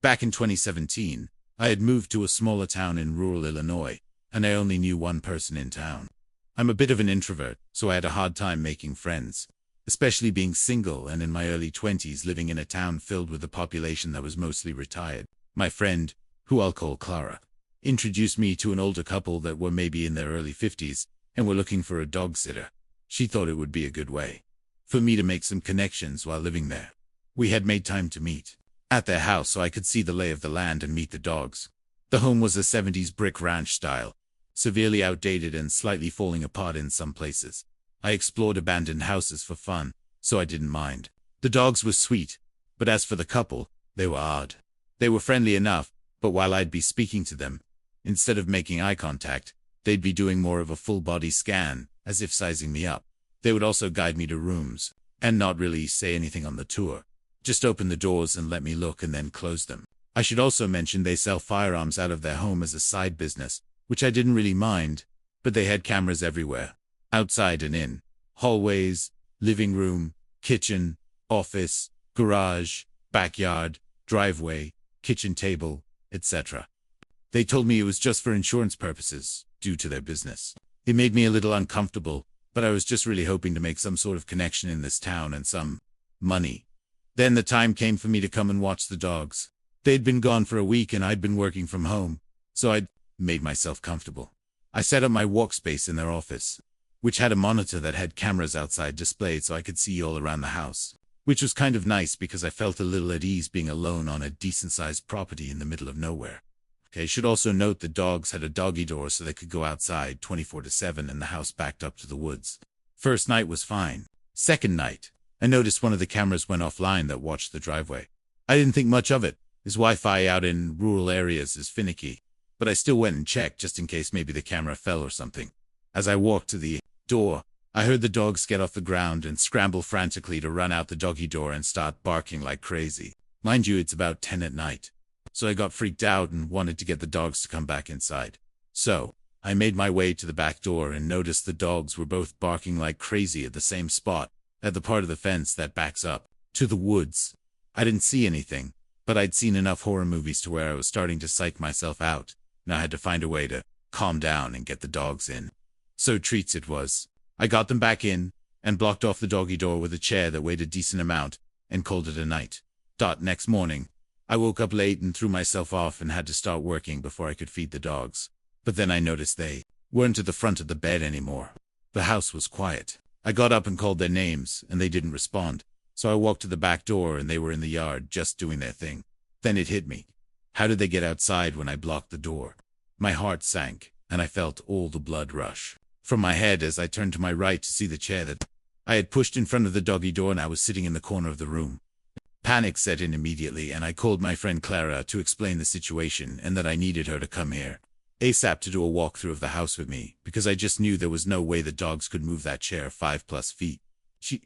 Back in 2017, I had moved to a smaller town in rural Illinois, and I only knew one person in town. I'm a bit of an introvert, so I had a hard time making friends, especially being single and in my early 20s living in a town filled with a population that was mostly retired. My friend, who I'll call Clara, introduced me to an older couple that were maybe in their early 50s and were looking for a dog sitter. She thought it would be a good way for me to make some connections while living there. We had made time to meet at their house so I could see the lay of the land and meet the dogs. The home was a 70s brick ranch style, severely outdated and slightly falling apart in some places. I explored abandoned houses for fun, so I didn't mind. The dogs were sweet, but as for the couple, they were odd. They were friendly enough, but while I'd be speaking to them, instead of making eye contact, they'd be doing more of a full-body scan, as if sizing me up. They would also guide me to rooms, and not really say anything on the tour. Just open the doors and let me look and then close them. I should also mention they sell firearms out of their home as a side business, which I didn't really mind, but they had cameras everywhere, outside and in, hallways, living room, kitchen, office, garage, backyard, driveway, kitchen table, etc. They told me it was just for insurance purposes, due to their business. It made me a little uncomfortable, but I was just really hoping to make some sort of connection in this town and some money. Then the time came for me to come and watch the dogs. They'd been gone for a week and I'd been working from home, so I'd made myself comfortable. I set up my workspace in their office, which had a monitor that had cameras outside displayed so I could see all around the house, which was kind of nice because I felt a little at ease being alone on a decent-sized property in the middle of nowhere. Okay, should also note the dogs had a doggy door so they could go outside 24/7 and the house backed up to the woods. First night was fine. Second night, I noticed one of the cameras went offline that watched the driveway. I didn't think much of it, as Wi-Fi out in rural areas is finicky, but I still went and checked just in case maybe the camera fell or something. As I walked to the door, I heard the dogs get off the ground and scramble frantically to run out the doggy door and start barking like crazy. Mind you, it's about 10 at night, so I got freaked out and wanted to get the dogs to come back inside. So, I made my way to the back door and noticed the dogs were both barking like crazy at the same spot, at the part of the fence that backs up to the woods. I didn't see anything, but I'd seen enough horror movies to where I was starting to psych myself out, and I had to find a way to calm down and get the dogs in. So treats it was. I got them back in, and blocked off the doggy door with a chair that weighed a decent amount, and called it a night. Next morning, I woke up late and threw myself off and had to start working before I could feed the dogs. But then I noticed they weren't at the front of the bed anymore. The house was quiet. I got up and called their names, and they didn't respond. So I walked to the back door and they were in the yard just doing their thing. Then it hit me. How did they get outside when I blocked the door? My heart sank, and I felt all the blood rush from my head as I turned to my right to see the chair that I had pushed in front of the doggy door, and I was sitting in the corner of the room. Panic set in immediately, and I called my friend Clara to explain the situation and that I needed her to come here ASAP to do a walkthrough of the house with me, because I just knew there was no way the dogs could move that chair 5+ feet. She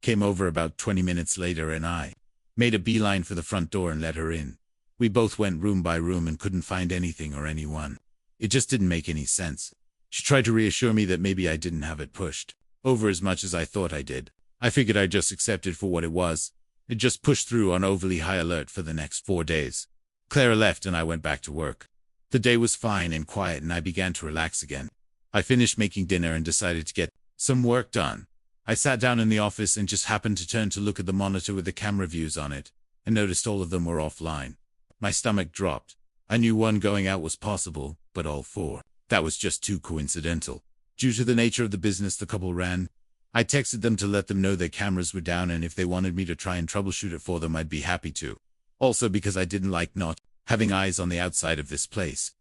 came over about 20 minutes later, and I made a beeline for the front door and let her in. We both went room by room and couldn't find anything or anyone. It just didn't make any sense. She tried to reassure me that maybe I didn't have it pushed over as much as I thought I did. I figured I'd just accept it for what it was. It just pushed through on overly high alert for the next 4 days. Clara left and I went back to work. The day was fine and quiet, and I began to relax again. I finished making dinner and decided to get some work done. I sat down in the office and just happened to turn to look at the monitor with the camera views on it, and noticed all of them were offline. My stomach dropped. I knew one going out was possible, but all 4. That was just too coincidental. Due to the nature of the business the couple ran, I texted them to let them know their cameras were down, and if they wanted me to try and troubleshoot it for them, I'd be happy to. Also because I didn't like not having eyes on the outside of this place.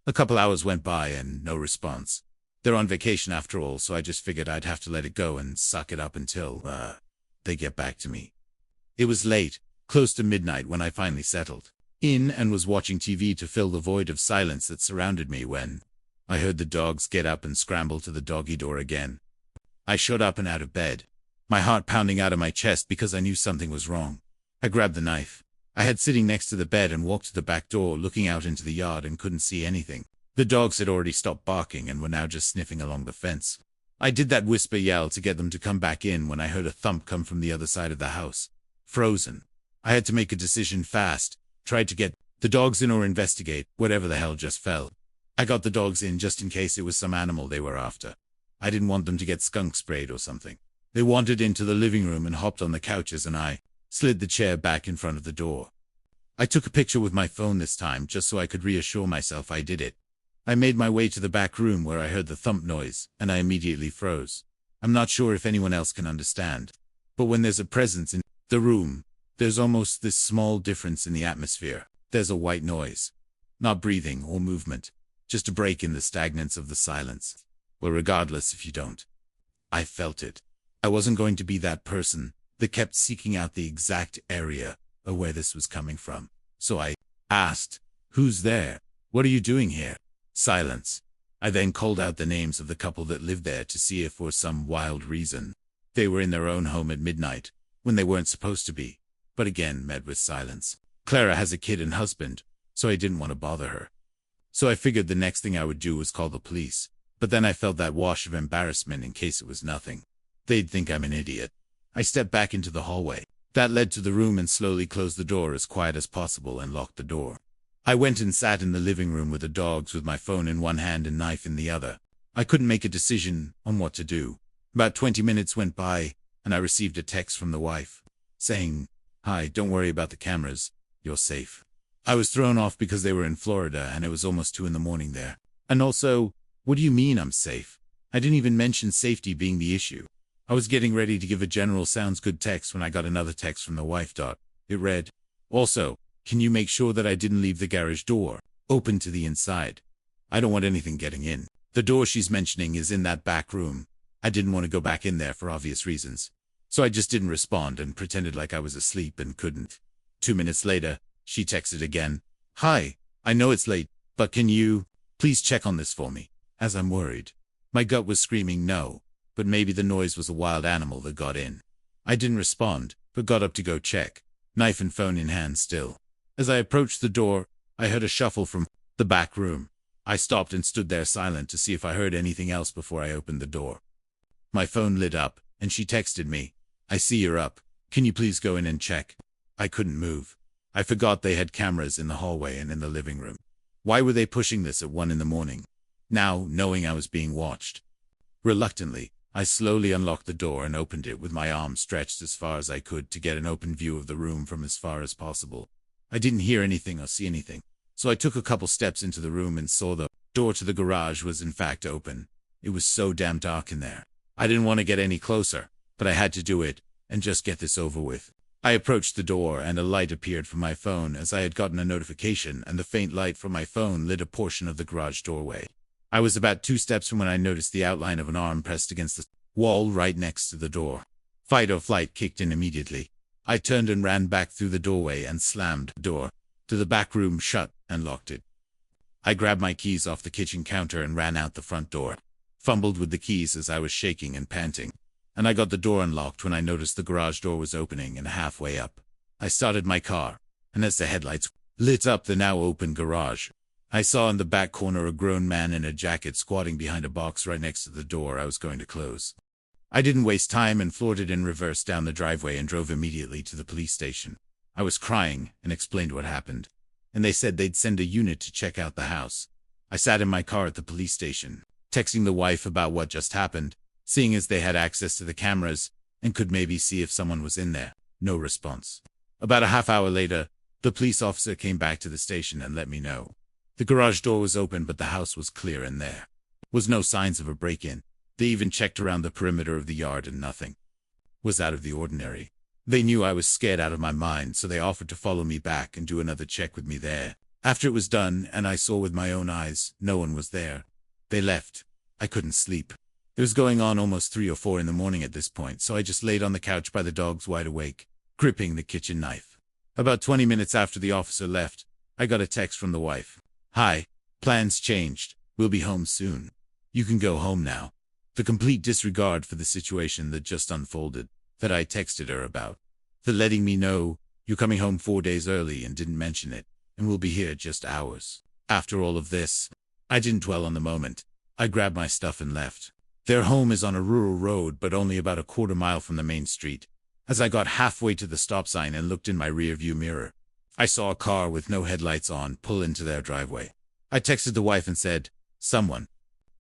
A couple hours went by and no response. They're on vacation after all, so I just figured I'd have to let it go and suck it up until, they get back to me. It was late, close to midnight, when I finally settled in and was watching TV to fill the void of silence that surrounded me when I heard the dogs get up and scramble to the doggy door again. I shot up and out of bed, my heart pounding out of my chest because I knew something was wrong. I grabbed the knife I had sitting next to the bed and walked to the back door, looking out into the yard, and couldn't see anything. The dogs had already stopped barking and were now just sniffing along the fence. I did that whisper yell to get them to come back in when I heard a thump come from the other side of the house. Frozen. I had to make a decision fast, tried to get the dogs in or investigate whatever the hell just fell. I got the dogs in just in case it was some animal they were after. I didn't want them to get skunk sprayed or something. They wandered into the living room and hopped on the couches, and I slid the chair back in front of the door. I took a picture with my phone this time just so I could reassure myself I did it. I made my way to the back room where I heard the thump noise, and I immediately froze. I'm not sure if anyone else can understand, but when there's a presence in the room, there's almost this small difference in the atmosphere. There's a white noise. Not breathing or movement, just a break in the stagnance of the silence. Well, regardless if you don't. I felt it. I wasn't going to be that person that kept seeking out the exact area of where this was coming from. So I asked, "Who's there? What are you doing here?" Silence. I then called out the names of the couple that lived there to see if for some wild reason they were in their own home at midnight when they weren't supposed to be, but again met with silence. Clara has a kid and husband, so I didn't want to bother her. So I figured the next thing I would do was call the police, but then I felt that wash of embarrassment in case it was nothing. They'd think I'm an idiot. I stepped back into the hallway that led to the room and slowly closed the door as quiet as possible and locked the door. I went and sat in the living room with the dogs with my phone in one hand and knife in the other. I couldn't make a decision on what to do. About 20 minutes went by, and I received a text from the wife, saying, "Hi, don't worry about the cameras. You're safe." I was thrown off because they were in Florida and it was almost 2 a.m. there. And also, what do you mean I'm safe? I didn't even mention safety being the issue. I was getting ready to give a general sounds good text when I got another text from the wife. It read, "Also, can you make sure that I didn't leave the garage door open to the inside? I don't want anything getting in." The door she's mentioning is in that back room. I didn't want to go back in there for obvious reasons. So I just didn't respond and pretended like I was asleep and couldn't. 2 minutes later, she texted again, "Hi, I know it's late, but can you please check on this for me, as I'm worried." My gut was screaming no, but maybe the noise was a wild animal that got in. I didn't respond, but got up to go check, knife and phone in hand still. As I approached the door, I heard a shuffle from the back room. I stopped and stood there silent to see if I heard anything else before I opened the door. My phone lit up, and she texted me, "I see you're up. Can you please go in and check?" I couldn't move. I forgot they had cameras in the hallway and in the living room. Why were they pushing this at 1 a.m? Now, knowing I was being watched. Reluctantly, I slowly unlocked the door and opened it with my arms stretched as far as I could to get an open view of the room from as far as possible. I didn't hear anything or see anything, so I took a couple steps into the room and saw the door to the garage was in fact open. It was so damn dark in there. I didn't want to get any closer, but I had to do it and just get this over with. I approached the door and a light appeared from my phone as I had gotten a notification, and the faint light from my phone lit a portion of the garage doorway. I was about 2 steps from when I noticed the outline of an arm pressed against the wall right next to the door. Fight or flight kicked in immediately. I turned and ran back through the doorway and slammed the door to the back room shut and locked it. I grabbed my keys off the kitchen counter and ran out the front door. Fumbled with the keys as I was shaking and panting, and I got the door unlocked when I noticed the garage door was opening and halfway up. I started my car, and as the headlights lit up the now open garage, I saw in the back corner a grown man in a jacket squatting behind a box right next to the door I was going to close. I didn't waste time and floored it in reverse down the driveway and drove immediately to the police station. I was crying and explained what happened, and they said they'd send a unit to check out the house. I sat in my car at the police station, texting the wife about what just happened, seeing as they had access to the cameras and could maybe see if someone was in there. No response. About a half hour later, the police officer came back to the station and let me know. The garage door was open, but the house was clear and there was no signs of a break-in. They even checked around the perimeter of the yard and nothing was out of the ordinary. They knew I was scared out of my mind, so they offered to follow me back and do another check with me there. After it was done and I saw with my own eyes no one was there, they left. I couldn't sleep. It was going on almost 3 or 4 in the morning at this point, so I just laid on the couch by the dogs wide awake, gripping the kitchen knife. About 20 minutes after the officer left, I got a text from the wife. "Hi, plans changed. We'll be home soon. You can go home now." The complete disregard for the situation that just unfolded that I texted her about. The letting me know, "You're coming home 4 days early and didn't mention it, and we'll be here just hours." After all of this, I didn't dwell on the moment. I grabbed my stuff and left. Their home is on a rural road, but only about a quarter mile from the main street. As I got halfway to the stop sign and looked in my rearview mirror, I saw a car with no headlights on pull into their driveway. I texted the wife and said, "Someone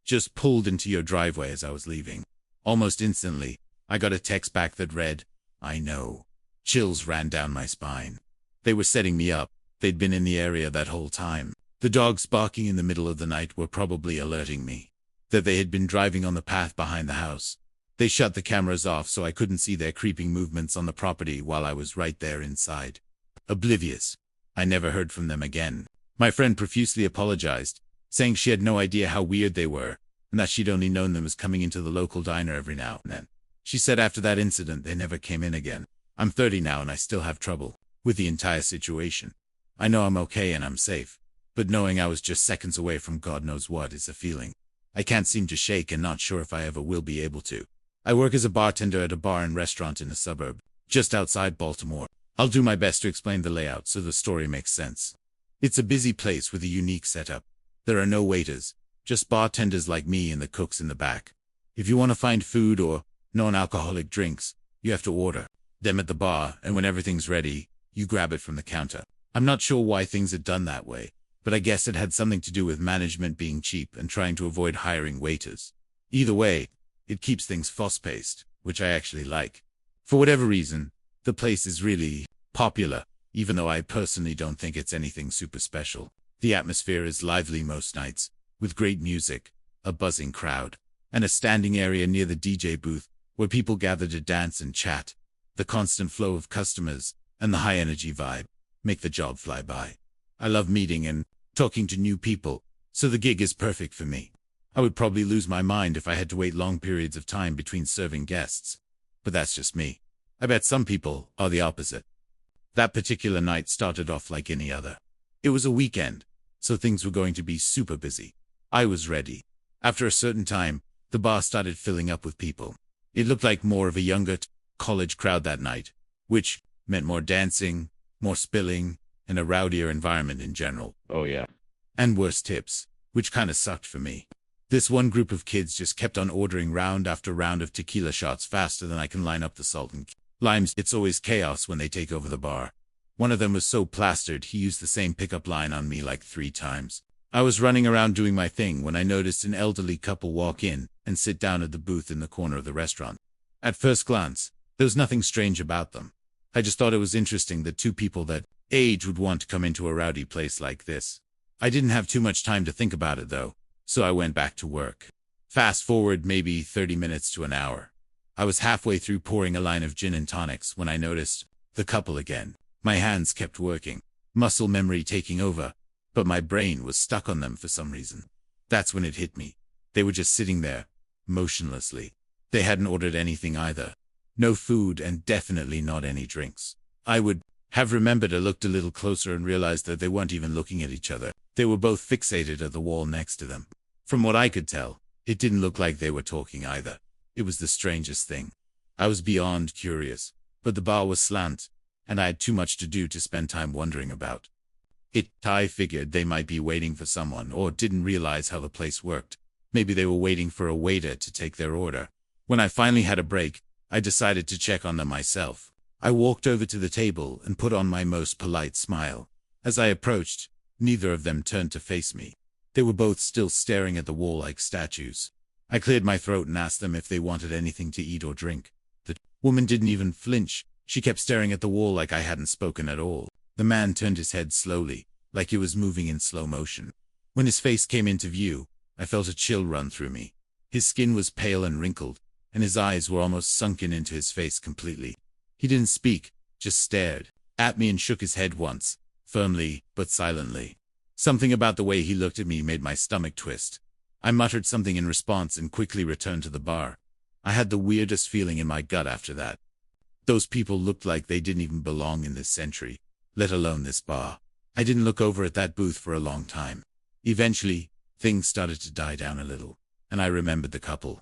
just pulled into your driveway as I was leaving." Almost instantly, I got a text back that read, "I know." Chills ran down my spine. They were setting me up. They'd been in the area that whole time. The dogs barking in the middle of the night were probably alerting me that they had been driving on the path behind the house. They shut the cameras off so I couldn't see their creeping movements on the property while I was right there inside. Oblivious. I never heard from them again. My friend profusely apologized, saying she had no idea how weird they were, and that she'd only known them as coming into the local diner every now and then. She said after that incident they never came in again. I'm 30 now and I still have trouble with the entire situation. I know I'm okay and I'm safe, but knowing I was just seconds away from God knows what is a feeling I can't seem to shake and not sure if I ever will be able to. I work as a bartender at a bar and restaurant in a suburb, just outside Baltimore. I'll do my best to explain the layout so the story makes sense. It's a busy place with a unique setup. There are no waiters, just bartenders like me and the cooks in the back. If you want to find food or non-alcoholic drinks, you have to order them at the bar, and when everything's ready, you grab it from the counter. I'm not sure why things are done that way, but I guess it had something to do with management being cheap and trying to avoid hiring waiters. Either way, it keeps things fast-paced, which I actually like. For whatever reason, the place is really popular, even though I personally don't think it's anything super special. The atmosphere is lively most nights, with great music, a buzzing crowd, and a standing area near the DJ booth where people gather to dance and chat. The constant flow of customers and the high-energy vibe make the job fly by. I love meeting and talking to new people, so the gig is perfect for me. I would probably lose my mind if I had to wait long periods of time between serving guests, but that's just me. I bet some people are the opposite. That particular night started off like any other. It was a weekend, so things were going to be super busy. I was ready. After a certain time, the bar started filling up with people. It looked like more of a younger college crowd that night, which meant more dancing, more spilling, and a rowdier environment in general. Oh yeah. And worse tips, which kinda sucked for me. This one group of kids just kept on ordering round after round of tequila shots faster than I can line up the salt and limes. It's always chaos when they take over the bar. One of them was so plastered he used the same pickup line on me like 3 times. I was running around doing my thing when I noticed an elderly couple walk in and sit down at the booth in the corner of the restaurant. At first glance, there was nothing strange about them. I just thought it was interesting that 2 people that age would want to come into a rowdy place like this. I didn't have too much time to think about it though, so I went back to work. Fast forward maybe 30 minutes to an hour. I was halfway through pouring a line of gin and tonics when I noticed the couple again. My hands kept working, muscle memory taking over, but my brain was stuck on them for some reason. That's when it hit me. They were just sitting there, motionlessly. They hadn't ordered anything either. No food and definitely not any drinks. I would have remembered I looked a little closer and realized that they weren't even looking at each other. They were both fixated at the wall next to them. From what I could tell, it didn't look like they were talking either. It was the strangest thing. I was beyond curious, but the bar was slant, and I had too much to do to spend time wondering about it. I figured they might be waiting for someone or didn't realize how the place worked. Maybe they were waiting for a waiter to take their order. When I finally had a break, I decided to check on them myself. I walked over to the table and put on my most polite smile. As I approached, neither of them turned to face me. They were both still staring at the wall like statues. I cleared my throat and asked them if they wanted anything to eat or drink. The woman didn't even flinch. She kept staring at the wall like I hadn't spoken at all. The man turned his head slowly, like he was moving in slow motion. When his face came into view, I felt a chill run through me. His skin was pale and wrinkled, and his eyes were almost sunken into his face completely. He didn't speak, just stared at me and shook his head once, firmly, but silently. Something about the way he looked at me made my stomach twist. I muttered something in response and quickly returned to the bar. I had the weirdest feeling in my gut after that. Those people looked like they didn't even belong in this century, let alone this bar. I didn't look over at that booth for a long time. Eventually, things started to die down a little, and I remembered the couple.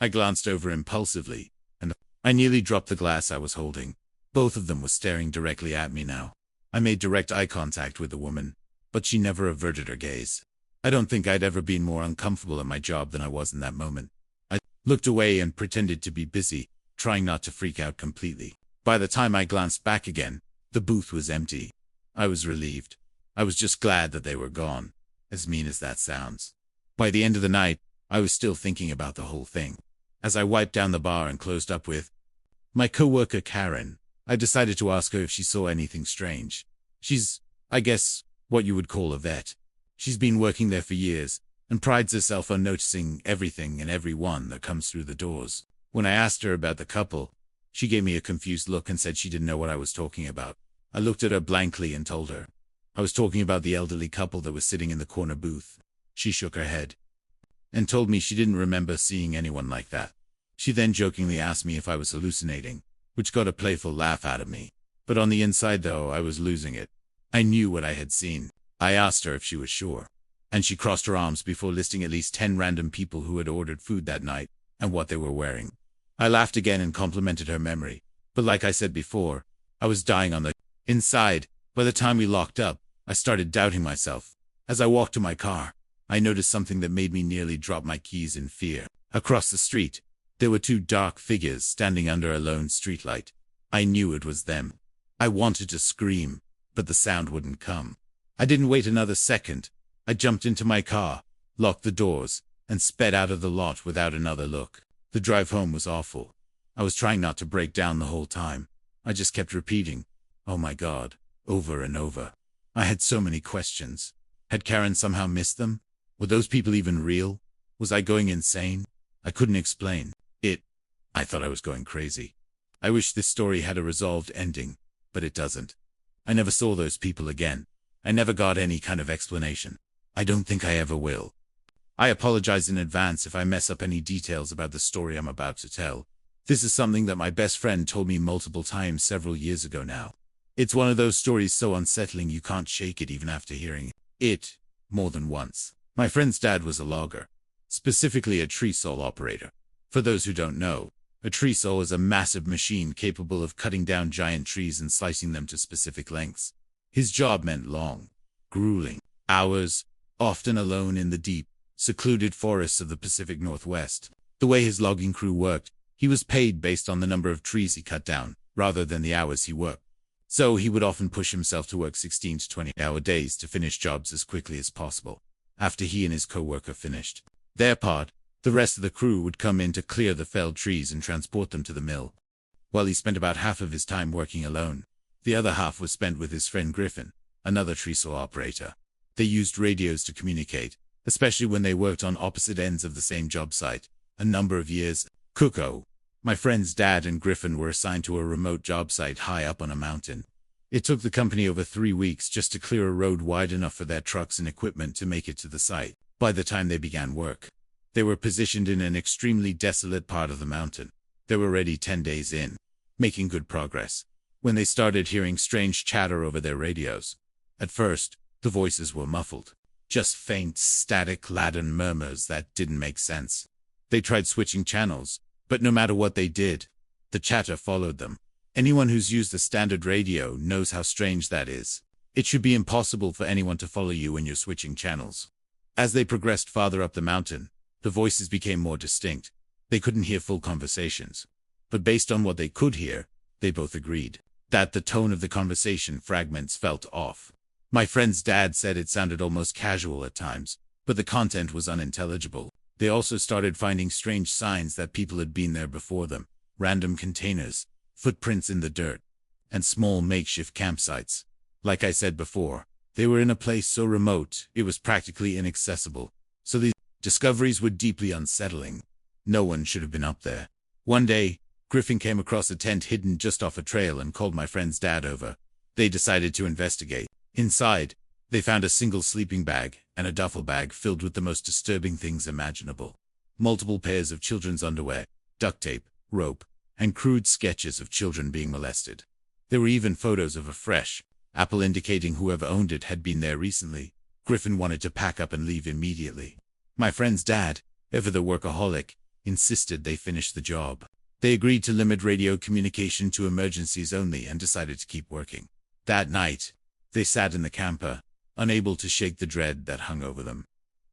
I glanced over impulsively, and I nearly dropped the glass I was holding. Both of them were staring directly at me now. I made direct eye contact with the woman, but she never averted her gaze. I don't think I'd ever been more uncomfortable at my job than I was in that moment. I looked away and pretended to be busy, trying not to freak out completely. By the time I glanced back again, the booth was empty. I was relieved. I was just glad that they were gone, as mean as that sounds. By the end of the night, I was still thinking about the whole thing. As I wiped down the bar and closed up with my coworker Karen, I decided to ask her if she saw anything strange. She's, I guess, what you would call a vet. She's been working there for years and prides herself on noticing everything and everyone that comes through the doors. When I asked her about the couple, she gave me a confused look and said she didn't know what I was talking about. I looked at her blankly and told her I was talking about the elderly couple that was sitting in the corner booth. She shook her head and told me she didn't remember seeing anyone like that. She then jokingly asked me if I was hallucinating, which got a playful laugh out of me. But on the inside, though, I was losing it. I knew what I had seen. I asked her if she was sure, and she crossed her arms before listing at least 10 random people who had ordered food that night and what they were wearing. I laughed again and complimented her memory, but like I said before, I was dying on the inside. By the time we locked up, I started doubting myself. As I walked to my car, I noticed something that made me nearly drop my keys in fear. Across the street, there were 2 dark figures standing under a lone streetlight. I knew it was them. I wanted to scream, but the sound wouldn't come. I didn't wait another second. I jumped into my car, locked the doors, and sped out of the lot without another look. The drive home was awful. I was trying not to break down the whole time. I just kept repeating, "Oh my God," over and over. I had so many questions. Had Karen somehow missed them? Were those people even real? Was I going insane? I couldn't explain it. I thought I was going crazy. I wish this story had a resolved ending, but it doesn't. I never saw those people again. I never got any kind of explanation. I don't think I ever will. I apologize in advance if I mess up any details about the story I'm about to tell. This is something that my best friend told me multiple times several years ago now. It's one of those stories so unsettling you can't shake it even after hearing it more than once. My friend's dad was a logger, specifically a tree saw operator. For those who don't know, a tree saw is a massive machine capable of cutting down giant trees and slicing them to specific lengths. His job meant long, grueling hours, often alone in the deep, secluded forests of the Pacific Northwest. The way his logging crew worked, he was paid based on the number of trees he cut down, rather than the hours he worked. So he would often push himself to work 16 to 20-hour days to finish jobs as quickly as possible. After he and his co-worker finished their part, the rest of the crew would come in to clear the felled trees and transport them to the mill. While he spent about half of his time working alone, the other half was spent with his friend Griffin, another tree saw operator. They used radios to communicate, especially when they worked on opposite ends of the same job site. A number of years ago, my friend's dad and Griffin were assigned to a remote job site high up on a mountain. It took the company over 3 weeks just to clear a road wide enough for their trucks and equipment to make it to the site. By the time they began work, they were positioned in an extremely desolate part of the mountain. They were already 10 days in, making good progress, when they started hearing strange chatter over their radios. At first, the voices were muffled, just faint, static, laden murmurs that didn't make sense. They tried switching channels, but no matter what they did, the chatter followed them. Anyone who's used a standard radio knows how strange that is. It should be impossible for anyone to follow you when you're switching channels. As they progressed farther up the mountain, the voices became more distinct. They couldn't hear full conversations, but based on what they could hear, they both agreed that the tone of the conversation fragments felt off. My friend's dad said it sounded almost casual at times, but the content was unintelligible. They also started finding strange signs that people had been there before them, random containers, footprints in the dirt, and small makeshift campsites. Like I said before, they were in a place so remote, it was practically inaccessible. So these discoveries were deeply unsettling. No one should have been up there. One day, Griffin came across a tent hidden just off a trail and called my friend's dad over. They decided to investigate. Inside, they found a single sleeping bag and a duffel bag filled with the most disturbing things imaginable. Multiple pairs of children's underwear, duct tape, rope, and crude sketches of children being molested. There were even photos of a fresh apple indicating whoever owned it had been there recently. Griffin wanted to pack up and leave immediately. My friend's dad, ever the workaholic, insisted they finish the job. They agreed to limit radio communication to emergencies only and decided to keep working. That night, they sat in the camper, unable to shake the dread that hung over them.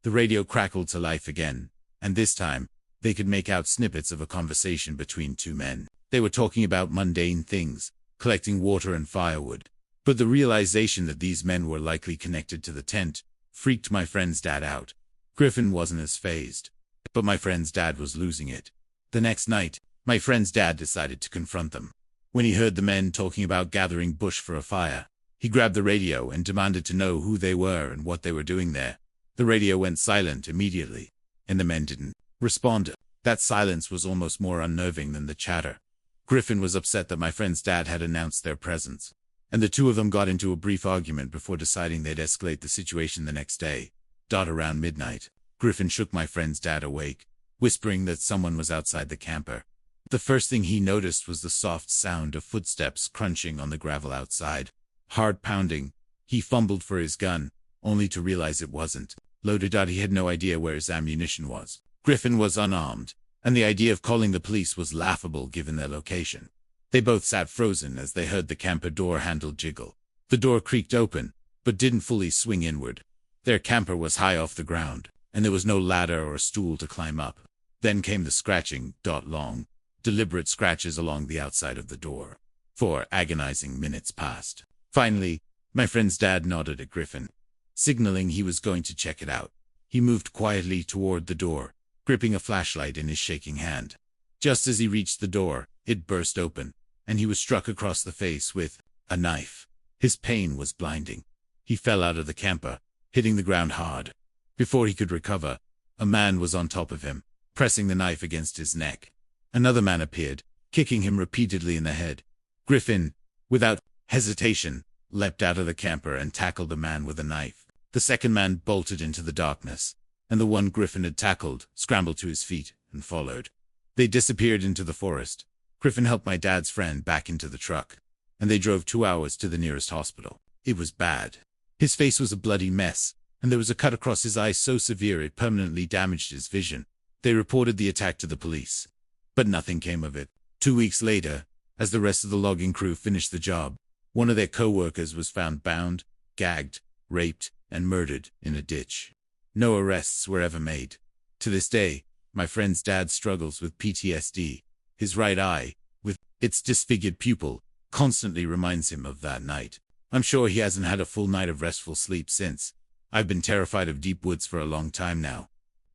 The radio crackled to life again, and this time, they could make out snippets of a conversation between 2 men. They were talking about mundane things, collecting water and firewood, But the realization that these men were likely connected to the tent freaked my friend's dad out. Griffin wasn't as fazed, but my friend's dad was losing it. The next night, my friend's dad decided to confront them. When he heard the men talking about gathering bush for a fire, he grabbed the radio and demanded to know who they were and what they were doing there. The radio went silent immediately, and the men didn't respond. That silence was almost more unnerving than the chatter. Griffin was upset that my friend's dad had announced their presence, and the two of them got into a brief argument before deciding they'd escalate the situation the next day. Around midnight, Griffin shook my friend's dad awake, whispering that someone was outside the camper. The first thing he noticed was the soft sound of footsteps crunching on the gravel outside. Hard pounding. He fumbled for his gun, only to realize it wasn't loaded. He had no idea where his ammunition was. Griffin was unarmed, and the idea of calling the police was laughable given their location. They both sat frozen as they heard the camper door handle jiggle. The door creaked open, but didn't fully swing inward. Their camper was high off the ground, and there was no ladder or stool to climb up. Then came the scratching, long, deliberate scratches along the outside of the door. 4 agonizing minutes passed. Finally, my friend's dad nodded at Griffin, signaling he was going to check it out. He moved quietly toward the door, gripping a flashlight in his shaking hand. Just as he reached the door, it burst open, and he was struck across the face with a knife. His pain was blinding. He fell out of the camper, hitting the ground hard. Before he could recover, a man was on top of him, pressing the knife against his neck. Another man appeared, kicking him repeatedly in the head. Griffin, without hesitation, leapt out of the camper and tackled the man with a knife. The second man bolted into the darkness, and the one Griffin had tackled scrambled to his feet and followed. They disappeared into the forest. Griffin helped my dad's friend back into the truck, and they drove 2 hours to the nearest hospital. It was bad. His face was a bloody mess, and there was a cut across his eye so severe it permanently damaged his vision. They reported the attack to the police, but nothing came of it. 2 weeks later, as the rest of the logging crew finished the job, one of their co-workers was found bound, gagged, raped, and murdered in a ditch. No arrests were ever made. To this day, my friend's dad struggles with PTSD. His right eye, with its disfigured pupil, constantly reminds him of that night. I'm sure he hasn't had a full night of restful sleep since. I've been terrified of deep woods for a long time now,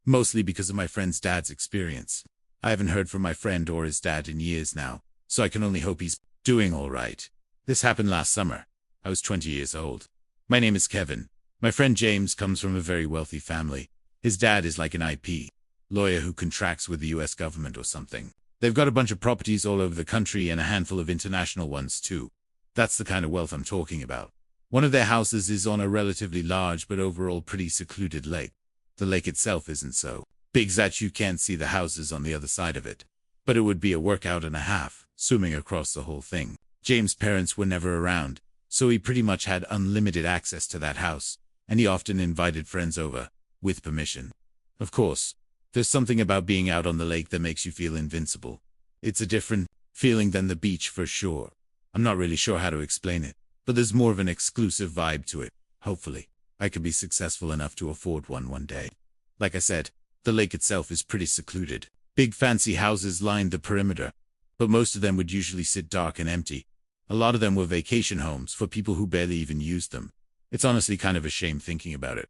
mostly because of my friend's dad's experience. I haven't heard from my friend or his dad in years now, so I can only hope he's doing all right. This happened last summer. I was 20 years old. My name is Kevin. My friend James comes from a very wealthy family. His dad is like an IP lawyer who contracts with the US government or something. They've got a bunch of properties all over the country and a handful of international ones too. That's the kind of wealth I'm talking about. One of their houses is on a relatively large but overall pretty secluded lake. The lake itself isn't so big that you can't see the houses on the other side of it, but it would be a workout and a half, swimming across the whole thing. James' parents were never around, so he pretty much had unlimited access to that house, and he often invited friends over, with permission. Of course, there's something about being out on the lake that makes you feel invincible. It's a different feeling than the beach for sure. I'm not really sure how to explain it, but there's more of an exclusive vibe to it. Hopefully, I could be successful enough to afford one day. Like I said, the lake itself is pretty secluded. Big fancy houses lined the perimeter, but most of them would usually sit dark and empty. A lot of them were vacation homes for people who barely even used them. It's honestly kind of a shame thinking about it.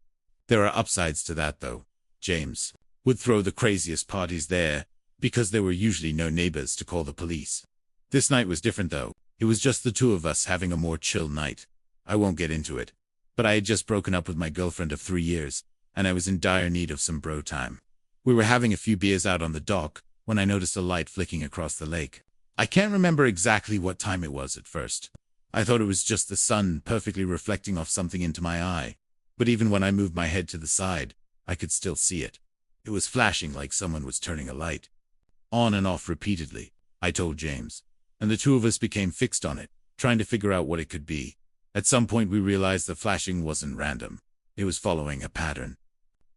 There are upsides to that though. James would throw the craziest parties there, because there were usually no neighbors to call the police. This night was different though. It was just the two of us having a more chill night. I won't get into it, but I had just broken up with my girlfriend of 3 years, and I was in dire need of some bro time. We were having a few beers out on the dock, when I noticed a light flicking across the lake. I can't remember exactly what time it was at first. I thought it was just the sun perfectly reflecting off something into my eye, but even when I moved my head to the side, I could still see it. It was flashing like someone was turning a light on and off repeatedly, I told James, and the two of us became fixed on it, trying to figure out what it could be. At some point we realized the flashing wasn't random. It was following a pattern.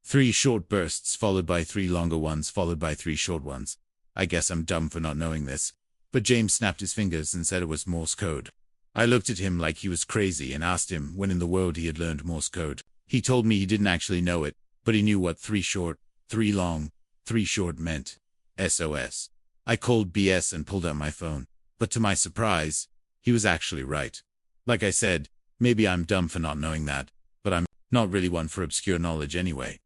3 short bursts followed by 3 longer ones followed by 3 short ones. I guess I'm dumb for not knowing this, but James snapped his fingers and said it was Morse code. I looked at him like he was crazy and asked him when in the world he had learned Morse code. He told me he didn't actually know it, but he knew what 3 short, 3 long, 3 short meant. SOS. I called BS and pulled out my phone, but to my surprise, he was actually right. Like I said, maybe I'm dumb for not knowing that, but I'm not really one for obscure knowledge anyway.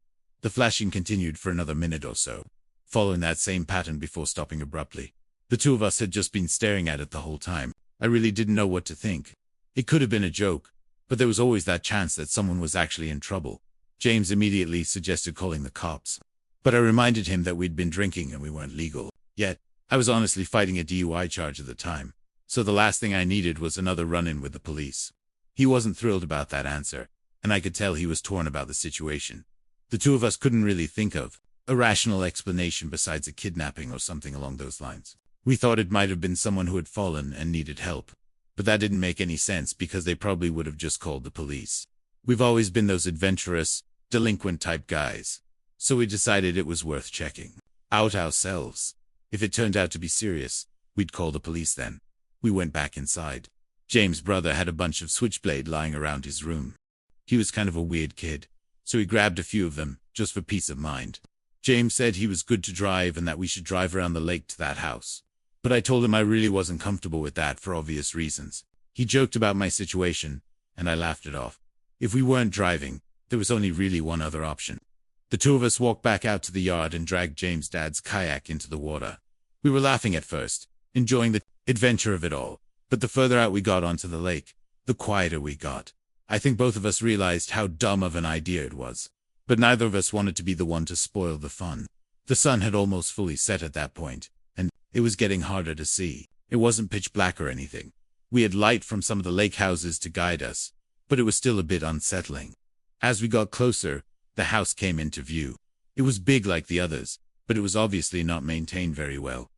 The flashing continued for another minute or so, following that same pattern before stopping abruptly. The two of us had just been staring at it the whole time. I really didn't know what to think. It could have been a joke, but there was always that chance that someone was actually in trouble. James immediately suggested calling the cops, but I reminded him that we'd been drinking and we weren't legal. Yet, I was honestly fighting a DUI charge at the time, so the last thing I needed was another run-in with the police. He wasn't thrilled about that answer, and I could tell he was torn about the situation. The two of us couldn't really think of a rational explanation besides a kidnapping or something along those lines. We thought it might have been someone who had fallen and needed help, but that didn't make any sense because they probably would have just called the police. We've always been those adventurous, delinquent type guys, so we decided it was worth checking out ourselves. If it turned out to be serious, we'd call the police then. We went back inside. James' brother had a bunch of switchblade lying around his room. He was kind of a weird kid, so he grabbed a few of them, just for peace of mind. James said he was good to drive and that we should drive around the lake to that house. But I told him I really wasn't comfortable with that for obvious reasons. He joked about my situation, and I laughed it off. If we weren't driving, there was only really one other option. The two of us walked back out to the yard and dragged James' dad's kayak into the water. We were laughing at first, enjoying the adventure of it all, but the further out we got onto the lake, the quieter we got. I think both of us realized how dumb of an idea it was, but neither of us wanted to be the one to spoil the fun. The sun had almost fully set at that point, and it was getting harder to see. It wasn't pitch black or anything. We had light from some of the lake houses to guide us, but it was still a bit unsettling. As we got closer, the house came into view. It was big like the others, but it was obviously not maintained very well.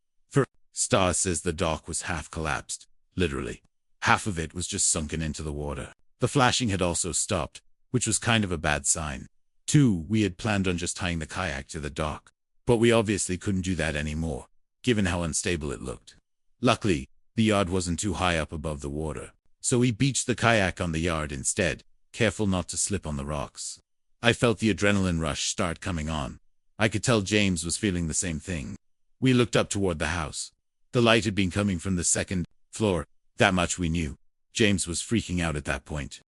Star says the dock was half collapsed, literally. Half of it was just sunken into the water. The flashing had also stopped, which was kind of a bad sign. 2, we had planned on just tying the kayak to the dock, but we obviously couldn't do that anymore, given how unstable it looked. Luckily, the yard wasn't too high up above the water, so we beached the kayak on the yard instead, careful not to slip on the rocks. I felt the adrenaline rush start coming on. I could tell James was feeling the same thing. We looked up toward the house. The light had been coming from the second floor, that much we knew. James was freaking out at that point.